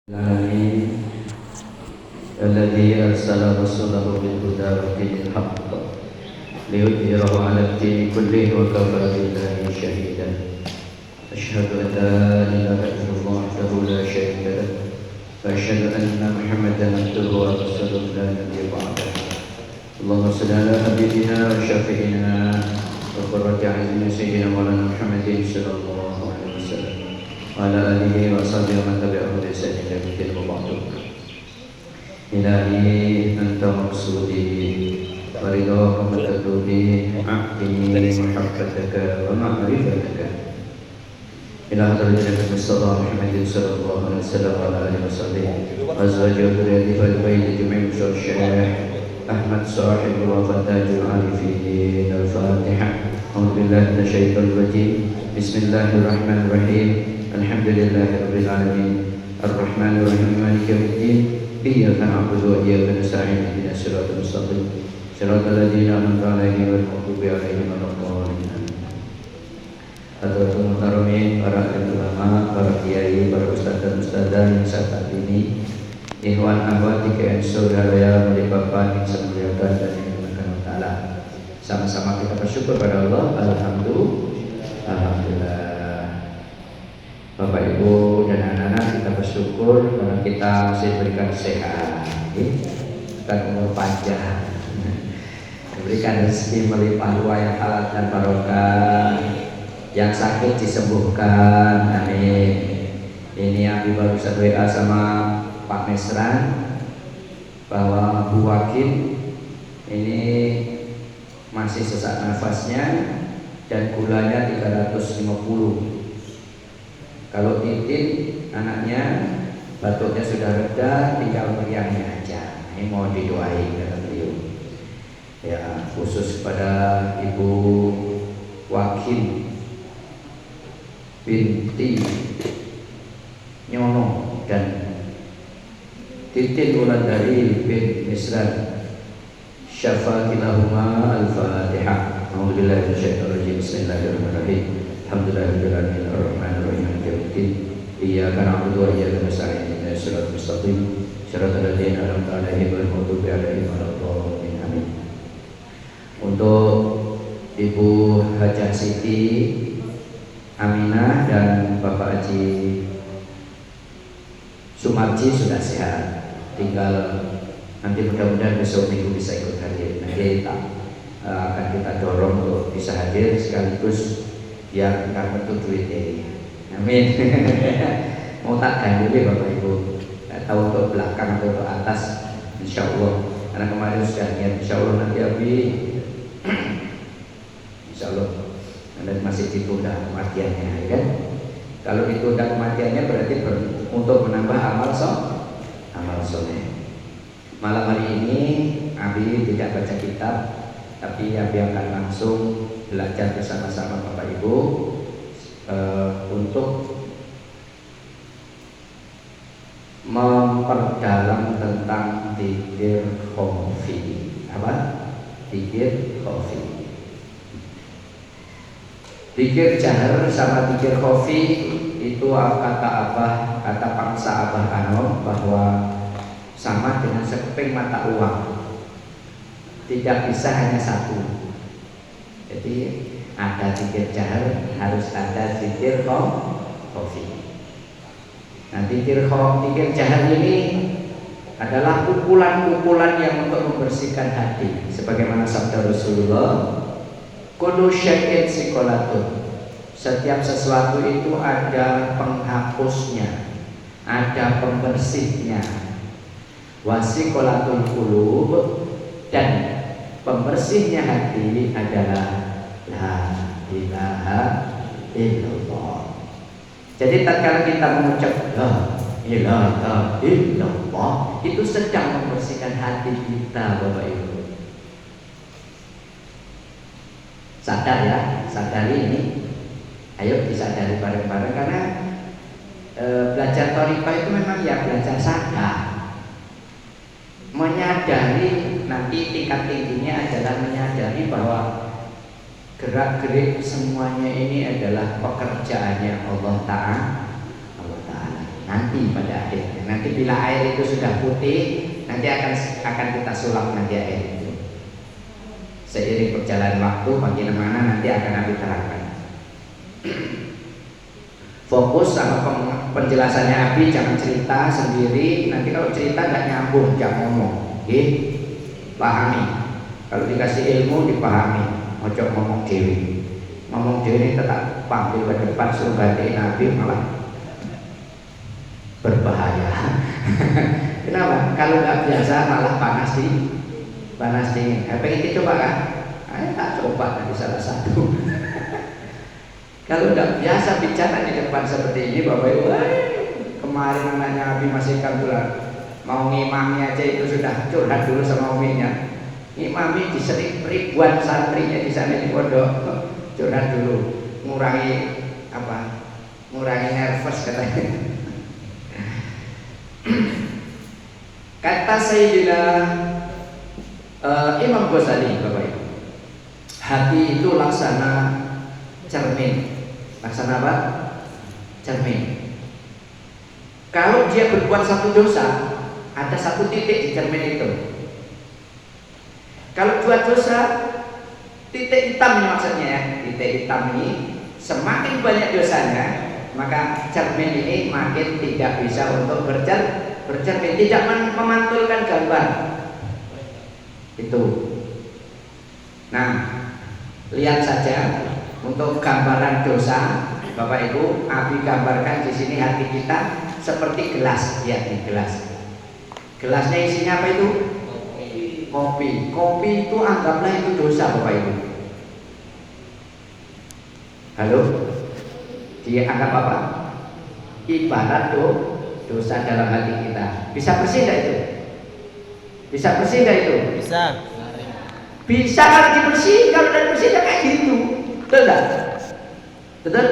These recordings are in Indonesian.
العالمين الذي أرسل رسوله بالهدى ودين الحق ليظهره على الدين كله وكفى بالله شهيدا. أشهد أن لا إله إلا الله وحده لا شريك له وأشهد أن محمدا عبده ورسوله لا نبي بعده. اللهم صل على حبيبنا وشفيعنا وقرة أعيننا سيدنا مولانا محمد صلى الله عليه وسلم وعلى آله وصحبه ومن تبعهم بإحسان إلى يوم الدين وبعد. إلهي أنت مقصودي ورضاك مطلوبي أعطني محبتك ومعرفتك إلى حضرة النبي المصطفى محمد صلى الله عليه وسلم وعلى آله وصحبه وأزواجه وذريته والبيت جميع الشيخ أحمد صاحب وفتاج العارفين. الفاتحة. أعوذ بالله من الشيطان الرجيم. بسم الله الرحمن الرحيم. الحمد لله رب العالمين الرحمن الرحيم مالك يوم الدين إياك نعبد وإياك نستعين اهدنا الصراط المستقيم صراط الذين أنعمت عليهم غير المغضوب عليهم ولا الضالين. Hadratul Muhtaromin, para alim ulama, para kiai, para ustadz dan ustadzah yang saat ini, ikhwan akhwat tiga saudara menyebabkan yang saya muliakan dan yang dimuliakan Allah Ta'ala. Sama-sama kita bersyukur pada Allah. Alhamdulillah. Bapak Ibu dan anak-anak, kita bersyukur karena kita masih diberikan sehat, dan umur panjang, diberikan rezeki melimpah ruah yang halal dan barokah, yang sakit disembuhkan, amin. Ini Abi barusan WA sama Pak Mesran bahwa Bu Wakil ini masih sesak nafasnya dan gulanya 350. Kalau Titin anaknya batuknya sudah reda, tinggal meriangnya aja. Ini mau didoain kata beliau. Ya, khusus kepada Ibu Wakil binti Nyono dan Titin Wulandari bin Misran. Syafaqilahuma al-Fatihah. A'udzubillahi minasyaitonir rajim. Bismillahirrahmanirrahim. Alhamdulillahirabbil alamin arrahmanir rahim maliki yaumiddin. Iyyaka na'budu wa iyyaka nasta'in ihdinas siratal mustaqim siratal ladzina an'amta 'alaihim ghairil maghdubi 'alaihim waladdallin. Amin. Untuk Ibu Hajah Siti Aminah dan Bapak Haji Sumarji sudah sehat. Tinggal nanti mudah-mudahan besok minggu bisa ikut hadir. Nanti akan kita dorong untuk bisa hadir sekaligus biar nggak metu duit ini. Amin. Mau tak ganduli Bapak Ibu, nggak tahu untuk belakang atau untuk atas, insya Allah. Karena kemarin sudah niat, insya Allah nanti Abi, insya Allah nanti masih ditunda kematiannya, ya kan? Kalau ditunda kematiannya berarti untuk menambah amal soleh. Malam hari ini Abi tidak baca kitab, tapi Abi akan langsung belajar bersama-sama Bapak Ibu untuk memperdalam tentang dzikir khafi. Apa? Dzikir khafi. Dzikir jahar sama dzikir khafi itu kata bangsa Abah Anom bahwa sama dengan sekeping mata uang. Tidak bisa hanya satu. Jadi ada dzikir jahar, harus ada dzikir khafi. Nah, dzikir jahar ini adalah pukulan-pukulan yang untuk membersihkan hati. Sebagaimana sabda Rasulullah, kullu syai'in siqolatun. Setiap sesuatu itu ada penghapusnya, ada pembersihnya. Wasiqolatul qulub, dan pembersihnya hati adalah la ilaha illallah. Jadi tatkala kita mengucap la ilaha illallah, itu sedang membersihkan hati kita, Bapak Ibu. Sadar ya, sadari ini. Ayo disadari bareng-bareng, karena belajar thariqah itu memang ya belajar sadar. Menyadari, nanti tingkat tingginya adalah menyadari bahwa gerak-gerik semuanya ini adalah pekerjaannya Allah Ta'ala. Nanti pada akhirnya Jadi bila air itu sudah putih, nanti akan kita sulap nanti air itu. Seiring perjalanan waktu, bagaimana nanti akan Nabi terangkan. Fokus sama penjelasannya Abi, jangan cerita sendiri. Nanti kalau cerita nggak nyambung, jangan ngomong. Pahami. Kalau dikasih ilmu dipahami. Ojo ngomong dewi. Ngomong dewi tetap panggil ke depan suruh gantiin Nabi malah berbahaya. Kenapa? Kalau nggak biasa malah panas dingin. Pengen dicoba kan? Ayo tak coba nanti salah satu. Kalau nggak biasa bicara di depan seperti ini, Bapak Ibu, kemarin anaknya Abi masih kantulan, mau ngimami aja itu sudah curhat dulu sama uminya. Ngimami disering ribuan santrinya di sana di pondok, curhat dulu, ngurangi nervous katanya. Kata Sayyidina Imam Ghazali, Bapak Ibu, hati itu laksana cermin. Laksana apa? Cermin. Kalau dia berbuat satu dosa, ada satu titik di cermin itu. Kalau buat dosa, titik hitam ini maksudnya ya, titik hitam ini semakin banyak dosanya, maka cermin ini makin tidak bisa untuk bercermin, tidak memantulkan gambar itu. Nah, lihat saja. Untuk gambaran dosa, Bapak Ibu, Abi gambarkan di sini hati kita seperti gelas, ya di gelas. Gelasnya isinya apa itu? Kopi. Kopi itu anggaplah itu dosa, Bapak Ibu. Halo? Dia anggap apa? Ibarat dosa dalam hati kita. Bisa bersih enggak itu? Bisa bersih enggak itu? Bisa. Bisa kalau dibersih, kalau dan bersih kayak gitu. Betul tak? Betul?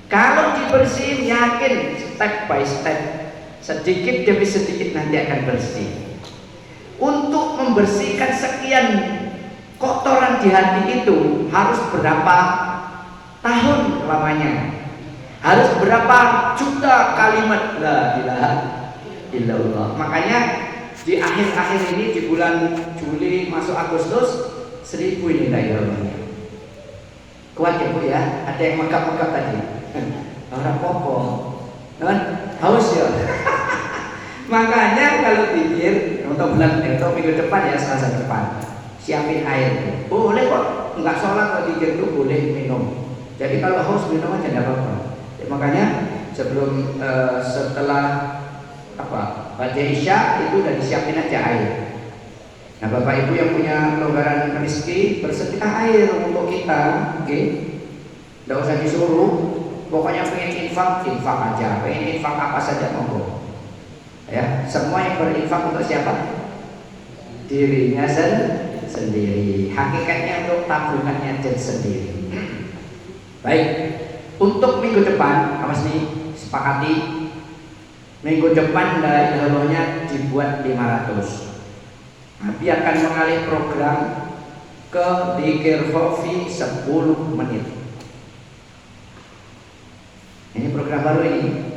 Kalau dibersihin yakin step by step, sedikit demi sedikit nanti akan bersih. Untuk membersihkan sekian kotoran di hati itu harus berapa tahun lamanya? Harus berapa juta kalimat la ilaha illallah. Makanya di akhir-akhir ini, di bulan Juli masuk Agustus, 1000 ini lahirnya. Kuat ya Bu ya, ada yang megap-megap tadi. Orang popo, haus ya. Makanya kalau pikir untuk bulan minggu depan ya, Selasa depan, siapin air. Boleh kok, nggak sholat kalau pikir itu boleh minum. Jadi kalau haus minum aja tidak apa-apa. Ya, makanya sebelum setelah baca Isya itu udah disiapin aja air. Nah, Bapak Ibu yang punya kelonggaran rezeki, bersedekah air untuk kita, oke? Tidak usah disuruh. Pokoknya pengen infak aja, pengen infak apa saja monggo. Ya, semua yang berinfak untuk siapa? Dirinya sendiri. Hakikatnya untuk tabungannya sendiri. Baik, untuk minggu depan, awas nih, sepakati. Minggu depan dari ilahnya dibuat 500. Nabi akan mengalih program ke Dzikir Khafi 10 menit. Ini program baru ini.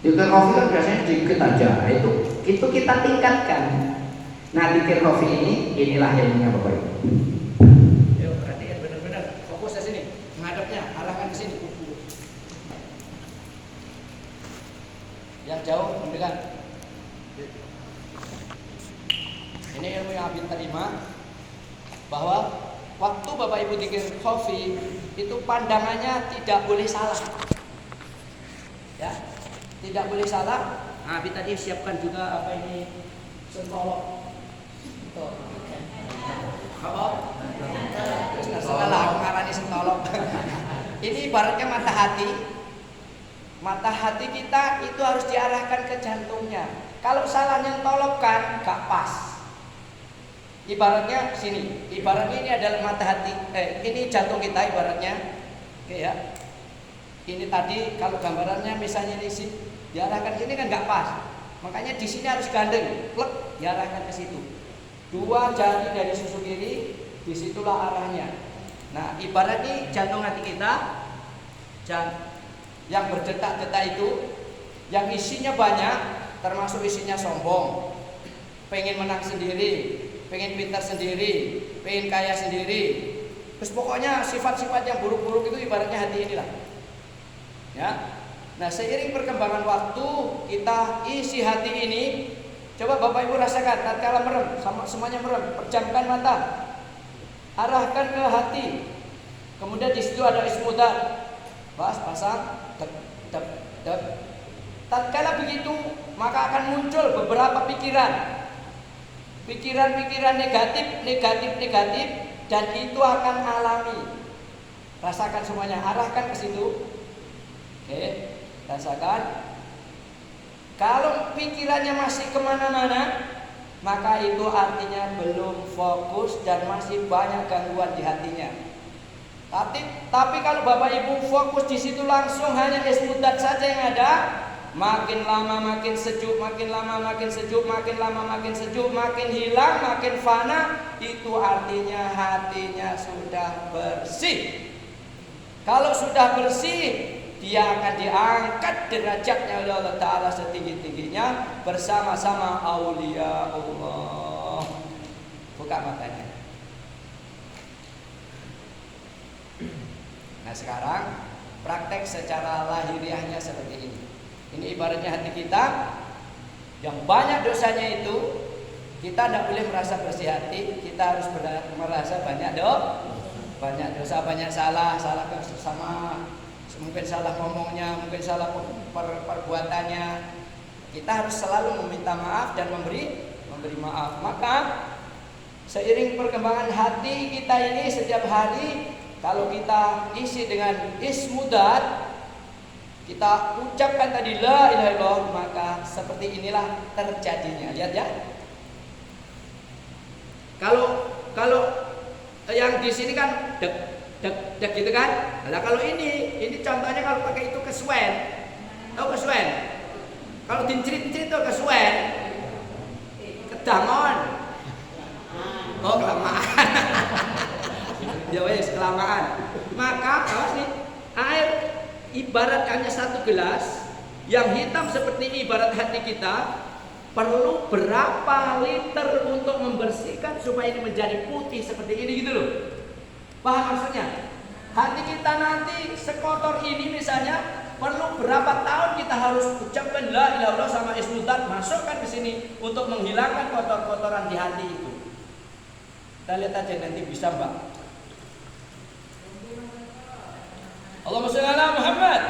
Dzikir Khafi kan biasanya dikit aja. Itu kita tingkatkan. Nah, Dzikir Khafi inilah ilmunya Bapak Ibu. Yuk, perhatikan benar-benar. Fokus di sini. Menghadapnya, arahkan ke sini. Yang jauh mendekat. Ini ilmu yang Abi terima, bahwa waktu Bapak Ibu dzikir khafi itu pandangannya tidak boleh salah. Ya, tidak boleh salah. Nah, Abi tadi siapkan juga apa ini, sentolok. Apa? Salah ngarani sentolok. Ini ibaratnya mata hati. Mata hati kita itu harus diarahkan ke jantungnya. Kalau salah nyentolokkan, gak pas. Ibaratnya sini, ibaratnya ini adalah mata hati, ini jantung kita ibaratnya, oke ya. Ini tadi kalau gambarannya misalnya di sini, diarahkan sini kan nggak pas, makanya di sini harus gandeng, plek, diarahkan ke situ. 2 jari dari susu kiri, disitulah arahnya. Nah, ibarat ini jantung hati kita, yang berdetak-detak itu yang isinya banyak, termasuk isinya sombong, pengen menang sendiri, pengen pintar sendiri, pengen kaya sendiri. Terus pokoknya sifat-sifat yang buruk-buruk itu ibaratnya hati inilah. Ya. Nah, seiring perkembangan waktu kita isi hati ini. Coba Bapak Ibu rasakan, tatkala merem, semuanya merem, pejamkan mata, arahkan ke hati. Kemudian di situ ada ismudat, pasang, dep. Tatkala begitu, maka akan muncul beberapa pikiran negatif, dan itu akan alami. Rasakan semuanya, arahkan ke situ. Oke, rasakan. Kalau pikirannya masih kemana-mana, maka itu artinya belum fokus dan masih banyak gangguan di hatinya. Tapi kalau Bapak Ibu fokus di situ langsung hanya ismudat saja yang ada, makin lama makin sejuk, makin lama makin sejuk, makin lama makin sejuk, makin hilang, makin fana, itu artinya hatinya sudah bersih. Kalau sudah bersih, dia akan diangkat derajatnya oleh Allah Ta'ala setinggi-tingginya bersama-sama aulia Allah. Buka matanya. Nah, sekarang praktek secara lahiriahnya seperti ini. Ini ibaratnya hati kita yang banyak dosanya itu, kita tidak boleh merasa bersih hati, kita harus merasa banyak dosa, banyak salah sama. Mungkin salah ngomongnya, mungkin salah perbuatannya. Kita harus selalu meminta maaf dan memberi maaf. Maka seiring perkembangan hati kita ini setiap hari, kalau kita isi dengan ismudat, kita ucapkan tadi la ilaha illallah, maka seperti inilah terjadinya. Lihat ya. Kalau yang di sini kan dek gitu kan. Nah, kalau ini contohnya kalau pakai itu kesuwen. Tahu kesuwen? Kalau dicerit-cerit itu kesuwen. Kedangon. Oh, kelamaan. Ya wes, kelamaan. Maka awas nih, air ibarat hanya satu gelas yang hitam seperti ini, ibarat hati kita, perlu berapa liter untuk membersihkan supaya ini menjadi putih seperti ini gitu loh. Paham maksudnya? Hati kita nanti sekotor ini misalnya, perlu berapa tahun kita harus ucapkan la ilaha illallah sama ismudat, masukkan ke sini untuk menghilangkan kotor-kotoran di hati itu. Kita lihat aja nanti bisa, Mbak. Allahumma shalli ala Muhammad.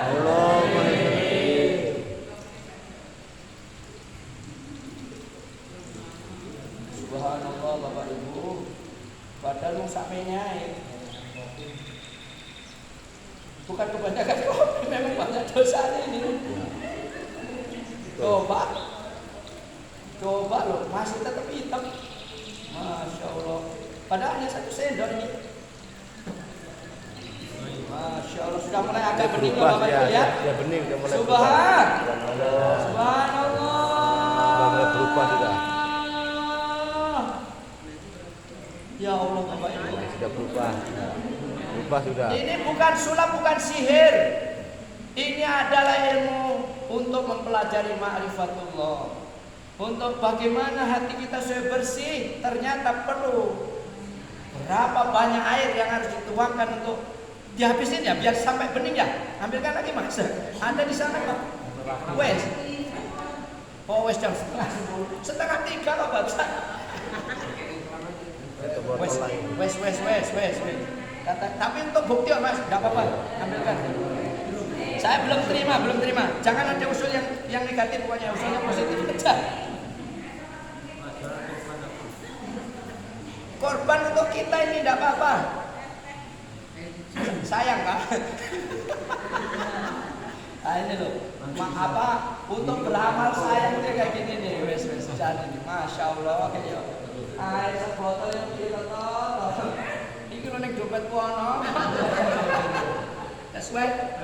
Subhanallah Bapak Ibu, padahal mau sapenya bukan kebanyakan kopi, memang banyak dosa ini. Coba loh, masih tetap hitam. Masya Allah. Padahal hanya 1 sendok ini. Masya Allah, sudah mulai agak bening loh Bapak Ibu ya. Ya bening, sudah mulai Subhanallah. Sudah mulai berubah sudah. Ya Allah Bapak Ibu. Sudah berubah. Berubah sudah. Ini bukan sulap, bukan sihir. Ini adalah ilmu untuk mempelajari ma'rifatullah. Untuk bagaimana hati kita supaya bersih, ternyata perlu berapa banyak air yang harus dituangkan untuk dihabisin ya, biar sampai bening ya. Ambilkan lagi Mas. Ada di sana Pak. Wes. Oh wes jam 2:30 loh Pak. Wes. Tapi untuk bukti Mas, enggak apa-apa. Ambilkan. Saya belum terima. Jangan ada usul yang negatif, pokoknya usulnya positif saja. Korban untuk kita ini enggak apa-apa. Sayang Pak. Nah ini loh, untuk beramal sayang kayak gini nih, wes jadi nih, Masya Allah kayak air sebotol yang kita ini lo nek dompet kuono. That's right.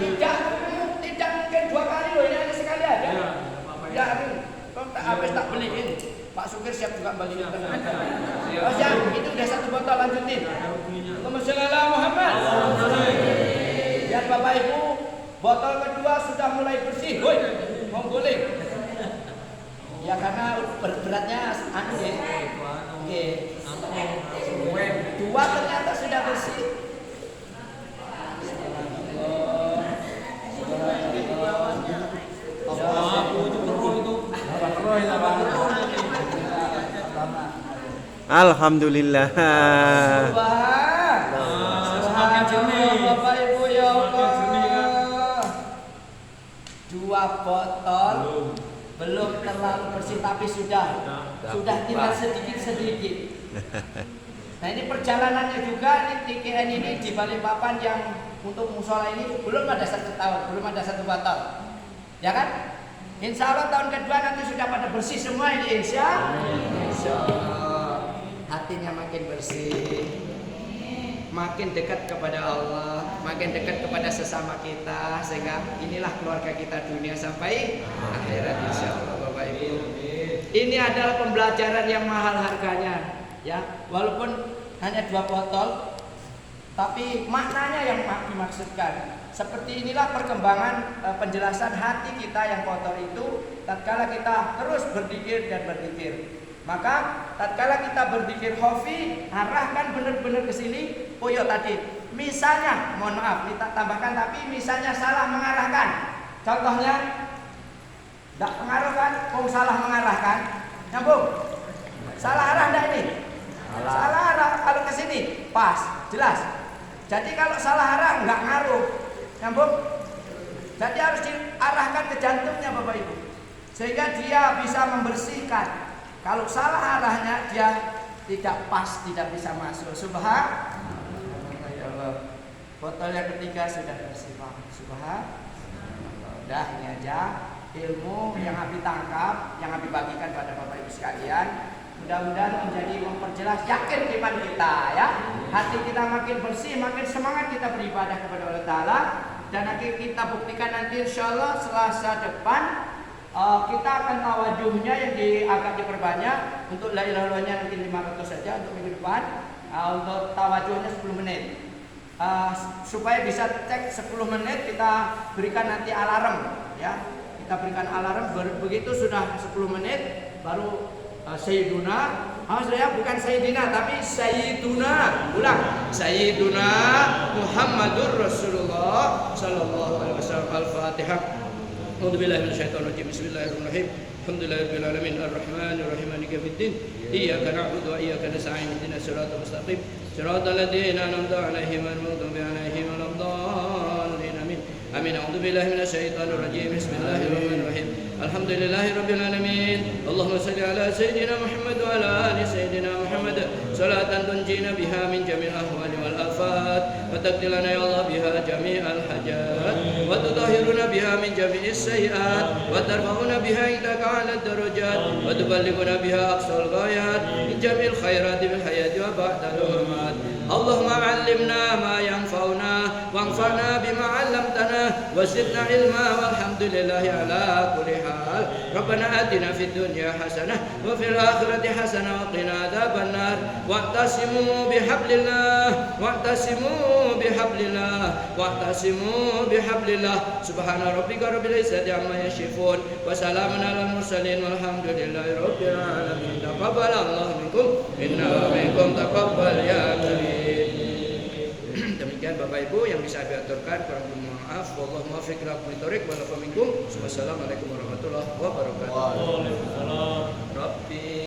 Tidak mungkin 2 kali loh, ini hanya sekali aja. Ya, kalau tak habis tak beliin. Pak Sukir siap juga balikin. Oh siap, itu sudah 1 botol, lanjutin. Allahumma sholli ala Muhammad. Lihat Bapak Ibu, botol kedua sudah mulai bersih. Woi, mau guling. Ya karena beratnya anu ya. Oke. Dua ternyata sudah bersih. Alhamdulillah. Subhanallah, Bapak Ibu ya Allah. 2 botol belum terlalu bersih tapi sudah tinggal sedikit. Nah ini perjalanannya juga nih TKN ini di Balikpapan yang untuk musola ini belum ada 1 tahun, belum ada 1 botol, ya kan? Insya Allah tahun kedua nanti sudah pada bersih semua ini insya Allah. Hatinya makin bersih, makin dekat kepada Allah, makin dekat kepada sesama kita, sehingga inilah keluarga kita dunia sampai akhirat insya Allah Bapak Ibu. Ini adalah pembelajaran yang mahal harganya, ya walaupun hanya 2 botol, tapi maknanya yang dimaksudkan. Seperti inilah perkembangan penjelasan hati kita yang kotor itu tatkala kita terus berzikir dan berzikir. Maka tatkala kita berzikir khafi, arahkan benar-benar ke sini. Oh ya tadi, misalnya mohon maaf kita tambahkan, tapi misalnya salah mengarahkan. Contohnya tidak mengarahkan, salah mengarahkan. Nyambung? Salah arah enggak ini? Salah arah kalau ke sini pas, jelas. Jadi kalau salah arah enggak ngaruh. Nyambung? Jadi harus diarahkan ke jantungnya Bapak Ibu, sehingga dia bisa membersihkan. Kalau salah arahnya dia tidak pas, tidak bisa masuk. Subhanallah. Botol yang ketiga sudah bersih. Subhanallah. Udah ini aja ilmu yang Abi tangkap, yang Abi bagikan pada Bapak Ibu sekalian. Mudah-mudahan menjadi memperjelas yakin iman kita ya. Hati kita makin bersih, makin semangat kita beribadah kepada Allah Ta'ala. Dan nanti kita buktikan nanti insya Allah Selasa depan kita akan tawajuhnya yang agak diperbanyak. Untuk la ilaha illallahnya nanti 500 saja untuk minggu depan. Untuk tawajuhnya 10 menit. Supaya bisa cek 10 menit kita berikan nanti alarm ya. Kita berikan alarm, begitu sudah 10 menit baru Sayyiduna, maksudnya bukan Sayyidina tapi Sayyiduna. Ulang, Sayyiduna Muhammadur Rasulullah sallallahu alaihi wasallam. Al-Fatihah. A'udzubillahi minasyaitonirrajim. Bismillahirrahmanirrahim. Alhamdulillahirabbil alamin arrahmanir rahim maliki yaumiddin. Iyyaka na'budu wa iyyaka nasta'in. Ihdinas siratal mustaqim. Siratal ladzina an'amta 'alaihim ghairil maghdubi 'alaihim waladdallin. Amin. Amin. A'udzubillahi minasyaitonirrajim. Bismillahirrahmanirrahim. Alhamdulillahirabbil alamin. Allahumma shalli ala sayyidina Muhammad wa ala ali sayyidina Muhammad. Salatan tunjina biha min jami'il ahwali wal afat wa taqdilana ya Allah biha jami'al hajat wa tutahhiruna biha min jami'is sayyi'at wa tarfa'una biha indaka 'ala darajat wa tuballighuna biha aqsal ghayat min jami'il khairati bil hayati wa ba'dal mamat. Allahumma 'allimna ma yanfa'una wanfa'na bima 'allamtana wa zidna ilma walhamdulillahi ala kulli hal. Rabbana atina fid dunya hasanah wa fil akhirati hasanah wa qina adzabannar. Wa'tasimu bihablillah subhana rabbika rabbil izzati amma yasifun wa salamun alal mursalin walhamdulillahi rabbil alamin. Taqabbalallahu minkum innahu minkum taqabbal ya karim. Demikian Bapak Ibu yang bisa diaturkan, kurang bermaaf. Wallahu muwaffiq ila aqwamit thoriq wa lakum minkum. Wassalamualaikum warahmatullahi wabarakatuh.